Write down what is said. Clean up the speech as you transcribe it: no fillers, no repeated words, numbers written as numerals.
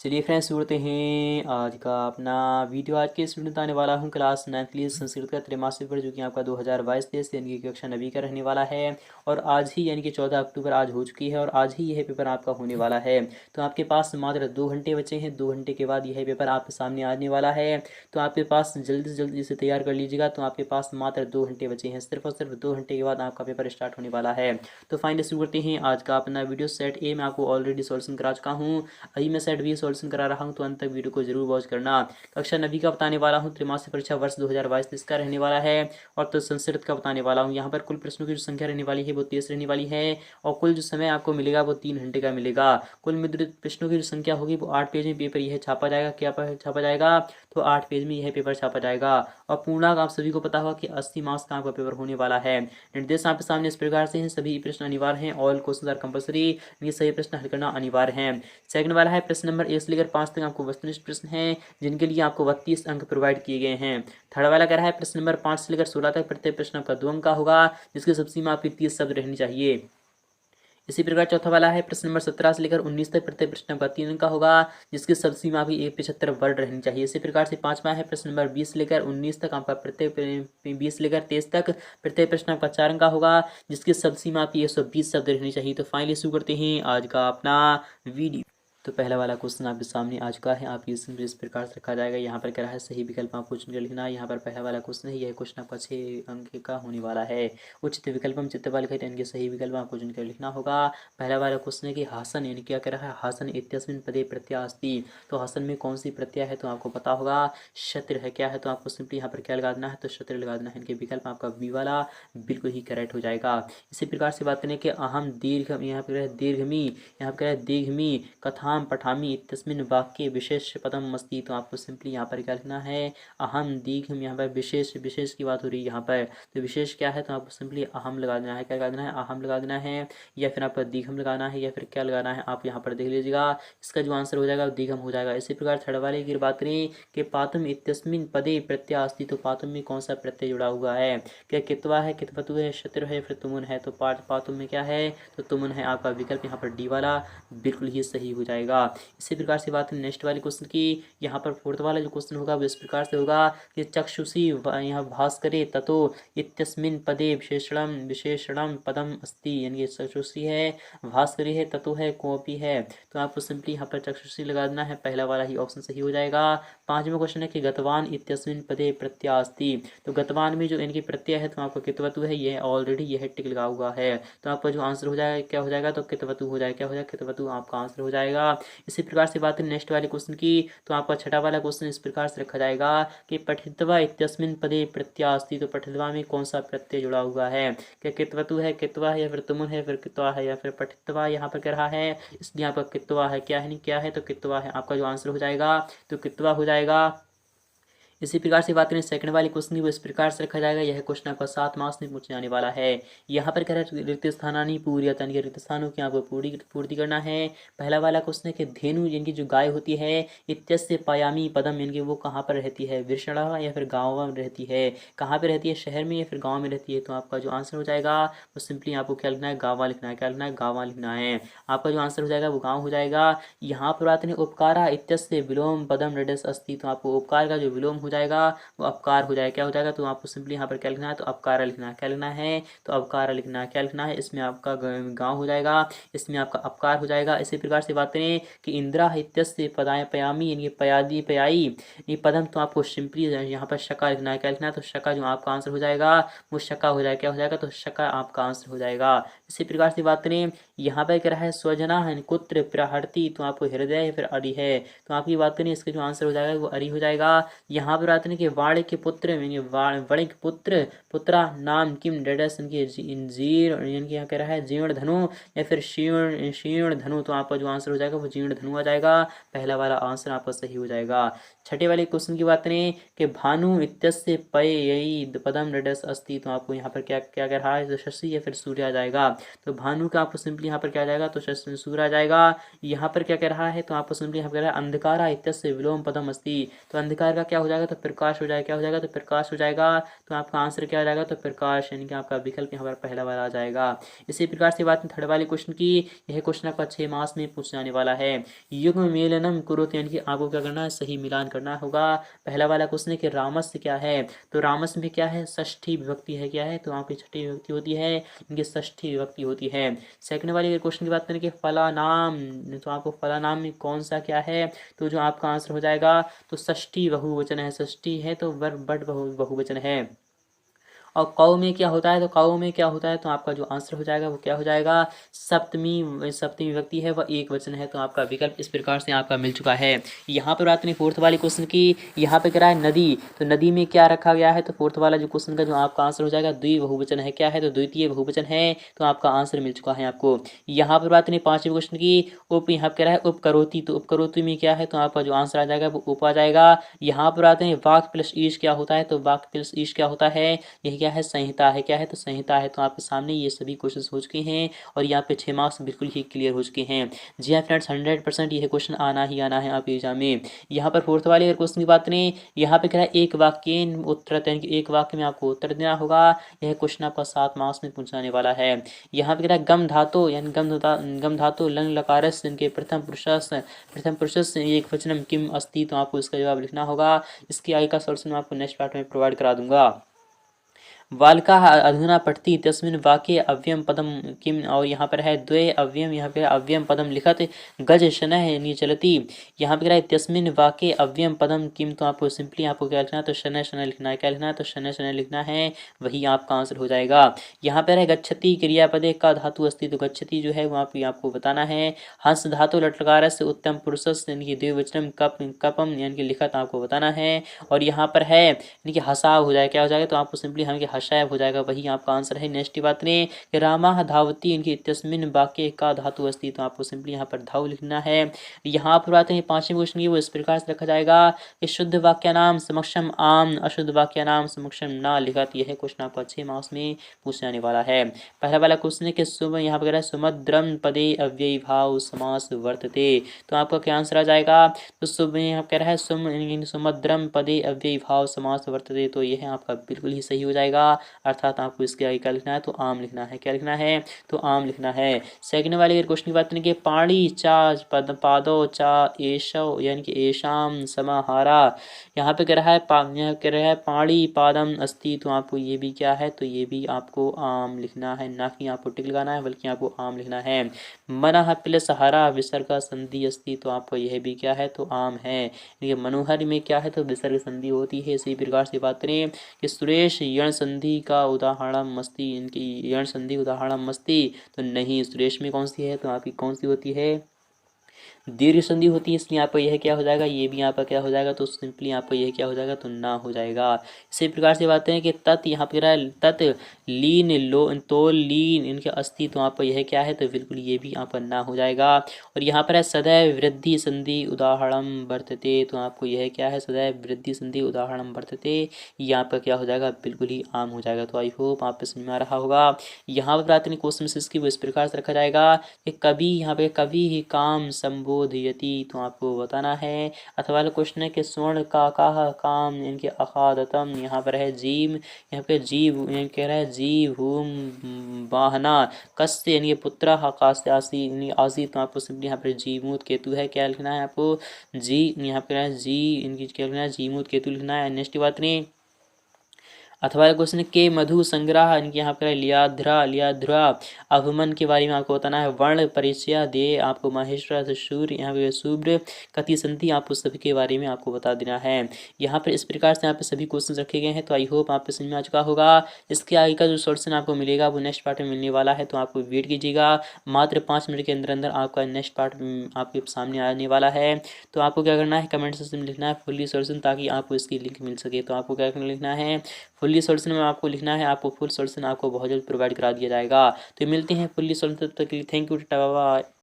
चलिए फ्रेंड्स शुरू करते हैं आज का अपना वीडियो। आज के इस वीडियो में आने वाला हूँ क्लास 9th के लिए संस्कृत का त्रैमासिक पेपर जो कि आपका 2022-23 यानी कि कक्षा 9वीं का रहने वाला है। और आज ही यानी कि 14 अक्टूबर आज हो चुकी है और आज ही यह पेपर आपका होने वाला है। तो आपके पास मात्र 2 घंटे बचे हैं। 2 घंटे के बाद यह पेपर आपके सामने आने वाला है। तो आपके पास जल्दी से जल्दी इसे तैयार कर लीजिएगा। तो आपके पास मात्र 2 घंटे बचे हैं। सिर्फ और सिर्फ 2 घंटे के बाद आपका पेपर स्टार्ट होने वाला है। तो फाइनली शुरू करते हैं आज का अपना वीडियो। सेट ए मैं आपको ऑलरेडी सॉल्यूशन करा चुका हूँ। अभी मैं सेट बी सॉल्यूशन करा रहा हूँ, तो अंत तक वीडियो को जरूर वॉच करना। कक्षा 9वीं का बताने वाला हूँ। त्रैमासिक परीक्षा वर्ष 2022 का रहने वाला है। और तो संस्कृत का बताने वाला हूँ। यहाँ पर कुल प्रश्नों की जो संख्या रहने वाली है वो 30 रहने वाली है। और कुल जो समय आपको मिलेगा वो 3 घंटे का मिलेगा। कुल मुद्रित प्रश्नों की जो संख्या होगी वो 8 पेज में पेपर यह छापा जाएगा। क्या छापा जाएगा? तो 8 पेज में यह पेपर छापा जाएगा। और पूर्णांक आप सभी को पता होगा कि 80 मार्क्स का आपका पेपर होने वाला है। निर्देश आपके सामने इस प्रकार से हैं। सभी प्रश्न अनिवार्य हैं। All question are compulsory. ये सही प्रश्न हल करना अनिवार्य है। सेकंड वाला है प्रश्न नंबर 1 से लेकर 5 तक आपको वस्तुनिष्ठ प्रश्न हैं, जिनके लिए आपको 32 अंक प्रोवाइड किए गए हैं। थर्ड वाला कह रहा है प्रश्न नंबर 5 से लेकर 16 तक प्रत्येक प्रश्न आपका 2 अंक का होगा, जिसकी सबसीमा आपकी 30 शब्द रहनी चाहिए। इसी प्रकार चौथा वाला है प्रश्न नंबर 17 से लेकर 19 तक प्रत्येक प्रश्न आपका 3 अंक का होगा, जिसकी सबसीमा भी 75 वर्ड रहनी चाहिए। इसी प्रकार से पांचवा है प्रश्न नंबर 20 से लेकर 19 तक आपका प्रत्येक 20 से लेकर 23 तक प्रत्येक प्रश्न आपका 4 अंक का होगा, जिसकी सबसीमा आपकी 120 शब्द रहनी चाहिए। तो फाइनली शुरू करते हैं आज का अपना वीडियो। तो पहला वाला क्वेश्चन आपके सामने आ चुका है। आपकी इस प्रकार से रखा जाएगा। यहाँ पर क्या है सही विकल्प आपको चुनकर लिखना है। यहाँ पर पहला वाला क्वेश्चन है। यह क्वेश्चन आपका 6 अंक का होने वाला है। उचित विकल्पम चित्त वाले कहते हैं, इनके सही विकल्प आपको चुनकर लिखना होगा। पहला वाला क्वेश्चन है कि हासन यानी क्या कह रहा है, हासन इत्यस्मिन् पदे प्रत्यय अस्ति। तो हासन में कौन सी प्रत्यय है तो आपको पता होगा। शत्र है क्या है तो आपको सिंपली यहाँ पर क्या लगा देना है, तो शत्र लगा देना है। इनके विकल्प आपका बी वाला बिल्कुल ही करेक्ट हो जाएगा। इसी प्रकार से बात करें कि अहम दीर्घ, यहाँ पर दीर्घमी, यहाँ पर दीर्घमी कथाम पठामी इत्यस्मिन् वाक्ये विशेष पदम अस्ति। तो आपको सिंपली यहाँ पर क्या लिखना है, अहम दीर्घम। यहाँ पर विशेष की बात हो रही है यहाँ पर, तो विशेष क्या है तो आपको सिंपली अहम लगा देना है। क्या लगा देना है, अहम लगा देना है, या फिर आपका दीर्घम लगाना है, या फिर क्या लगाना है आप यहाँ पर देख लीजिएगा। इसका जो आंसर हो जाएगा वो दीर्घम हो जाएगा। इसी प्रकार थर्ड वाले की बात करें कि पातुम इत्यस्मिन् पदे प्रत्यय अस्ति। तो पातुम में कौन सा प्रत्यय जुड़ा हुआ है, क्या कितवा है, कितवतु है, शत्रु है, फिर तुमुन है। तो पातुम में क्या है तो तुमुन है। आपका विकल्प यहाँ पर डी वाला बिल्कुल ही सही हो जाएगा। इसी प्रकार से बात करें नेक्स्ट वाले क्वेश्चन की। यहाँ पर फोर्थ वाला जो क्वेश्चन होगा वो इस प्रकार से होगा कि चक्षुषी यहाँ भास्करे ततो इत्यस्मिन् पदे विशेषणम पदम अस्ति। यानी चक्षुषी है, भास्करी है, ततो है, कोपी है। तो आपको सिंपली यहाँ पर चक्षुषी लगा देना है। पहला वाला ही ऑप्शन सही हो जाएगा। पांचवा क्वेश्चन है कि गतवान इत्यस्मिन् पदे प्रत्यय अस्ति। तो गतवान में जो इनकी प्रत्यय है तो आपको कितवतु है, यह ऑलरेडी यह टिक लगा हुआ है। तो आपका जो आंसर हो जाएगा क्या हो जाएगा, तो कितवतु हो जाएगा। क्या हो जाएगा, कितवतु आपका आंसर हो जाएगा। इसी प्रकार से बात करें नेक्स्ट वाले क्वेश्चन की। तो आपका छठा वाला क्वेश्चन इस प्रकार से रखा जाएगा कि पठित्वा इत्यस्मिन् पदे प्रत्यय अस्ति। तो पठित्वा में कौन सा प्रत्यय जुड़ा हुआ है, क्या कित्वतु है, कित्वा है, या फिर तुमुन है, फिर कित्वा है, या फिर पठित्वा यहाँ पर कह रहा है, इसलिए आपका कित्वा है। क्या है नहीं क्या है तो कित्वा है। आपका जो आंसर हो जाएगा तो कित्वा हो जाएगा। इसी प्रकार से बात करें सेकंड वाले क्वेश्चन की, वो इस प्रकार से रखा जाएगा। यह क्वेश्चन आपका 7 मार्क्स में पूछने आने वाला है। यहाँ पर कह रहा है रिक्त स्थानानि पूरी, यानी कि रिक्त स्थानों की आपको पूर्ति करना है। पहला वाला क्वेश्चन है कि धेनु यानी कि जो गाय होती है, इत्यस्य पायामी पदम यानी कि वो कहाँ पर रहती है, विषणा या फिर गाँव में रहती है। कहाँ पर रहती है, शहर में या फिर गाँव में रहती है। तो आपका जो आंसर हो जाएगा वो सिंपली आपको क्या लिखना है, गाँव लिखना है। क्या लिखना है, गाँव लिखना है। आपका जो आंसर हो जाएगा वो गाँव हो जाएगा। यहाँ पर बात नहीं उपकारा इत्यस्य विलोम पदम रेडस अस्ति। तो आपको उपकार का जो विलोम हो जाएगा वो अपकार हो जाएगा। क्या हो जाएगा, तो आपको सिंपली यहाँ पर क्या लिखना है, तो अपकार लिखना है। क्या लिखना है, तो अपकार लिखना है। क्या लिखना है, इसमें आपका गाँव हो जाएगा, इसमें आपका अपकार हो जाएगा। इसी प्रकार से बात करें कि इंदिरा इत्यस्य पदाय पयामी यानी पयादी पयाई ये पदम, तो आपको सिंपली यहाँ पर शका लिखना है। क्या लिखना है, तो शका जो आपका आंसर हो जाएगा वो शका हो जाएगा। क्या हो जाएगा, तो शका आपका आंसर हो जाएगा। इसी प्रकार से बात करें यहाँ पर क्या है स्वजना कुत्र प्रहरती। तो आपको हृदय या फिर अरि है। तो आपकी बात करें इसका जो आंसर हो जाएगा वो अरि हो जाएगा। यहाँ पर बात करें कि वाण के पुत्र यानी वणिक पुत्र पुत्रा नाम किम डेडस इनकी जीर्ण यानी कि यहाँ कह रहा है जीर्ण धनु या फिर शीर्ण धनु। तो आपका जो आंसर हो जाएगा वो जीर्ण धनु आ जाएगा। पहला वाला आंसर आपका सही हो जाएगा। छठे वाले क्वेश्चन की बात करें कि भानु इत्यस्य पयई पदम डेडस अस्ति। तो आपको यहाँ पर क्या क्या कह रहा है, तो शशि या फिर सूर्य आ जाएगा। तो भानु का आपको सिंपली यहाँ पर क्या आ जाएगा, तो सूर्य आ जाएगा। यहाँ पर क्या कह रहा है, तो आपको सिंपली यहाँ पर कह रहा है अंधकारा इत्यस्य विलोम पदम अस्ति, तो अंधकार का क्या हो जाएगा, तो प्रकाश हो जाएगा, क्या हो जाएगा, तो प्रकाश हो जाएगा। तो आपका आंसर क्या आ जाएगा, तो प्रकाश, यानी कि आपका विकल्प यहाँ पर पहला वाला आ जाएगा। इसी प्रकार से बात थर्ड वाले क्वेश्चन की, यह क्वेश्चन आपका 6 मास में पूछ जाने वाला है। युग्म मेलनम कुरुत, यानी कि आपको क्या करना है, सही मिलान करना होगा। पहला वाला क्वेश्चन है कि रामस्य क्या है, तो रामस्य में क्या है, षष्ठी विभक्ति है, क्या है, तो वहाँ पे छठी विभक्ति होती है, इनकी षष्ठी विभक्ति होती है। सेकंड वाले क्वेश्चन की बात करें कि फला नाम, तो आपको फला नाम में कौन सा क्या है, तो जो आपका आंसर हो जाएगा, तो षष्ठी बहुवचन है, षष्ठी है तो बट बहुवचन है। और कौ में क्या होता है, तो कौ में क्या होता है, तो आपका जो आंसर हो जाएगा वो क्या हो जाएगा, सप्तमी, सप्तमी विभक्ति है, वह एक वचन है, तो आपका विकल्प इस प्रकार से आपका मिल चुका है। यहाँ पर बात नहीं फोर्थ वाले क्वेश्चन की, यहाँ पे कह रहा है नदी, तो नदी में क्या रखा गया है, तो फोर्थ वाला जो क्वेश्चन का जो आपका आंसर हो जाएगा द्वि बहुवचन है, क्या है, तो द्वितीय बहुवचन है, तो आपका आंसर मिल चुका है आपको। यहाँ पर बात नहीं पांचवें क्वेश्चन की, उप, यहाँ कह रहा है उपकरोती, तो उपकरोती में क्या है, तो आपका जो आंसर आ जाएगा वो उप आ जाएगा। यहाँ पर आते हैं वाक प्लस ईश क्या होता है, तो वाक प्लस ईश क्या होता है, यह क्या है, संहिता है, क्या है, तो संहिता है। तो आपके सामने ये सभी क्वेश्चन हो चुके हैं और यहाँ पे 6 मार्क्स बिल्कुल ही क्लियर हो चुके हैं। जी हाँ फ्रेंड्स, 100% यह क्वेश्चन आना ही आना है आपके एग्जाम में। यहाँ पर फोर्थ वाले अगर क्वेश्चन की बात करें, यहाँ पे क्या है, एक वाक्य उत्तर, यानी कि एक वाक्य में आपको उत्तर देना होगा। यह क्वेश्चन आपका 7 मार्क्स में पूछाने वाला है। यहाँ पे क्या है, गम धातु, यानी गम धातु लंग लकारस, इनके प्रथम पुरुष एक वचनम किम अस्ति, तो आपको इसका जवाब लिखना होगा। इसके आगे का सोल्यूशन मैं आपको नेक्स्ट पार्ट में प्रोवाइड करा दूंगा। बालिकाः अधुना पठति तस्मिन् वाक्ये अव्ययं पदं किम्, और यहाँ पर है द्वे अव्ययं, यहाँ पे अव्ययं पदं लिखत गज शनैः निचलति, यहाँ पे कह रहा है तस्मिन् वाक्ये अव्ययं पदं किम्, तो आपको सिंपली आपको क्या लिखना है, तो शनैः शनैः लिखना है, क्या लिखना है, तो शनैः शनैः लिखना है, वही आपका आंसर हो जाएगा। यहाँ पर है गच्छति क्रियापदे का धातु अस्ति, तो गच्छति जो है वो आपको बताना है। हंस धातु लट्लकारस्य उत्तम पुरुषस्य, यानी कि द्विवचनम कपम, यानी कि लिखत आपको बताना है। और यहाँ पर है यानी कि हसाव हो जाएगा, क्या हो जाएगा, तो आपको सिंपली हम हशायब हो जाएगा, वही आपका आंसर है। नेक्स्ट बात ने कि रामाः धावति, इनकी तस्मिन् वाक्ये का धातु अस्ति, तो आपको सिंपली यहाँ पर धाव लिखना है। यहाँ पर आते हैं पांचवें क्वेश्चन की, वो इस प्रकार से रखा जाएगा कि शुद्ध वाक्यानाम समक्षम आम, अशुद्ध वाक्यानाम समक्षम ना लिखत, यह क्वेश्चन आपको 6 मार्क्स में पूछने आने वाला है। पहला वाला क्वेश्चन है कि यहाँ पर सुमद्रम पदे अव्ययी भाव समास वर्तते, तो आपका क्या आंसर आ जाएगा, तो सुम यहाँ कह रहा है सुमद्रम पदे अव्ययी भाव समास वर्तते, तो यह आपका बिल्कुल ही सही हो जाएगा। अर्थात आपको इसके आगे क्या लिखना है, तो आम लिखना है, क्या लिखना है, तो आम लिखना है। सेकंड वाले क्वेश्चन की बात करें कि पाणी चा पादो चा एशो, यानी कि एशाम समाहारा, यहाँ पे कह रहा है यहाँ कह रहा है पाणी पादम अस्ति, तो आपको ये भी क्या है, तो ये भी आपको आम लिखना है, ना कि आपको टिक लगाना है, बल्कि आपको आम लिखना है। मनः प्लस हरा विसर्ग संधि अस्ति, तो आपको यह भी क्या है, तो आम है। ये मनोहर में क्या है, तो विसर्ग संधि होती है। इसी प्रकार से बात करें कि सुरेश यण संधि का उदाहरण मस्ती, इनकी यण संधि उदाहरण मस्ती, तो नहीं, सुरेश में कौन सी है, तो आपकी कौन सी होती है, दीर्घ संधि होती है, इसलिए आपका यह क्या हो जाएगा, ये भी यहाँ पर क्या हो जाएगा, तो सिंपली आपका यह क्या हो जाएगा, तो ना हो जाएगा। इसी प्रकार से बात करें कि तत्, यहाँ पर कह रहा है तत् लीन लो तोल लीन, इनके अस्ति, तो आपका यह क्या है, तो बिल्कुल ये भी आपका ना हो जाएगा। और यहाँ पर है सदैव वृद्धि संधि उदाहरणम वर्तते, तो आपको यह क्या है, सदैव वृद्धि संधि उदाहरणम वर्तते, ये आपका क्या हो जाएगा, बिल्कुल ही आम हो जाएगा। तो आई होप आप समझ में आ रहा होगा। यहाँ पर बात करें क्वेश्चन इसकी, वो इस प्रकार से रखा जाएगा कि कभी, यहाँ पे कभी ही काम संबोधयति, तो आपको बताना है। अथवा क्वेश्चन है कि स्वर्ण का काम, इनके अखादतम, यहाँ पर है जीव, यहाँ पे जीव कह रहा है जीव हुम वाहना कस्य, यानी पुत्र कास्य आसी आसी, तो आपको सिंपली यहाँ पर जीमूत केतु है, क्या लिखना है आपको, जी, यहाँ पे है जी, इनकी क्या लिखना है, जीमूत केतु लिखना है। नेक्स्ट बात नहीं, अथवा क्वेश्चन के मधु संग्रह, इनके यहाँ पर लियाध्रा अवमन के बारे में आपको बताना है। वर्ण परिचय दे आपको महेश्वर सूर्य, यहाँ पे शुभ्र कति संति, आपको सभी के बारे में आपको बता देना है। यहाँ पर इस प्रकार से यहाँ पे सभी क्वेश्चन रखे गए हैं। तो आई होप आपको समझ में आ चुका होगा। इसके आगे का जो सोल्यूशन आपको मिलेगा वो नेक्स्ट पार्ट में मिलने वाला है, तो आपको वेट कीजिएगा। मात्र 5 मिनट के अंदर अंदर आपका नेक्स्ट पार्ट आपके सामने आने वाला है। तो आपको क्या करना है, कमेंट सेक्शन में लिखना है फुल्ली सोल्यूशन, ताकि आपको इसकी लिंक मिल सके। तो आपको क्या लिखना है, फुल्ली सोल्यूशन में आपको लिखना है, आपको फुल सोल्यूशन आपको बहुत जल्द प्रोवाइड करा दिया जाएगा। तो मिलते हैं फुल्ली सोल्यूशन तक के लिए। Thank you, tata bye.